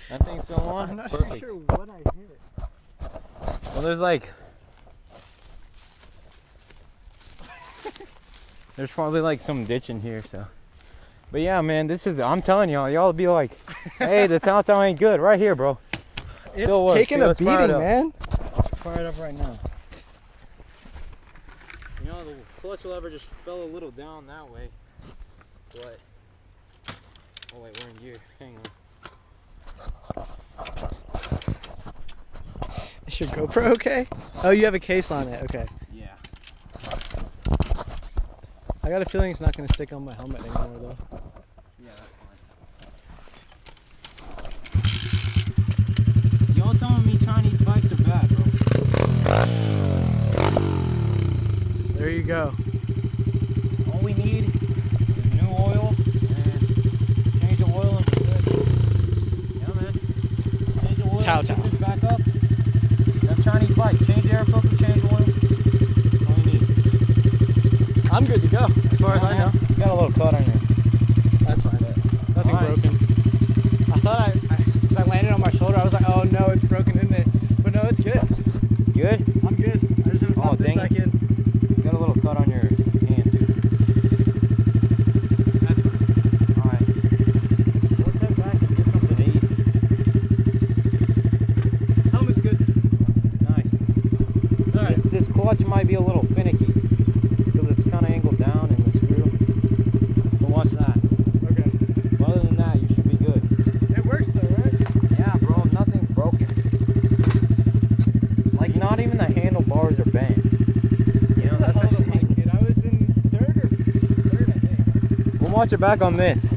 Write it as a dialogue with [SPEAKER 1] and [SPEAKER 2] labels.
[SPEAKER 1] That thing's still on?
[SPEAKER 2] I'm not
[SPEAKER 1] Perfect.
[SPEAKER 2] sure what I hit.
[SPEAKER 1] Well, there's like... there's probably like some ditch in here, so... But yeah, man, this is... I'm telling y'all, y'all be like, hey, the Tautau ain't good. Right here, bro.
[SPEAKER 2] It's taking a beating, man.
[SPEAKER 1] Let's fire it up right now. You know, the clutch lever just fell a little down that way. But... oh wait, we're in gear. Hang on.
[SPEAKER 2] Is your GoPro okay? Oh, you have a case on it. Okay.
[SPEAKER 1] Yeah.
[SPEAKER 2] I got a feeling it's not going to stick on my helmet anymore, though.
[SPEAKER 1] Yeah, that's fine. Y'all telling me Chinese bikes are bad, bro.
[SPEAKER 2] There you go.
[SPEAKER 1] All we need is new oil and change the oil and we're good. Yeah, man. Change the oil and pick this back up. That Chinese bike, change the air filter, change oil. All you need.
[SPEAKER 2] I'm good to go, as far as I know.
[SPEAKER 1] You got a little cut on there.
[SPEAKER 2] That's fine. Nothing broken. I thought as I landed on my shoulder, I was like, oh no, it's broken, isn't it? But no, it's good.
[SPEAKER 1] Good?
[SPEAKER 2] I'm good. I just have to pop this back in.
[SPEAKER 1] You got a little cut on your hand too.
[SPEAKER 2] That's fine.
[SPEAKER 1] Alright. Let's head back and get something to eat.
[SPEAKER 2] Helmet's good.
[SPEAKER 1] Nice.
[SPEAKER 2] Alright.
[SPEAKER 1] This clutch might be a little finicky because it's kind of angled down in the screw. So watch that.
[SPEAKER 2] Okay.
[SPEAKER 1] But other than that, you should be good.
[SPEAKER 2] It works though, right?
[SPEAKER 1] Yeah, bro, nothing's broken. Like, not even the handlebars are bent. You know, that's
[SPEAKER 2] I was in third, I think.
[SPEAKER 1] We'll watch it back on this.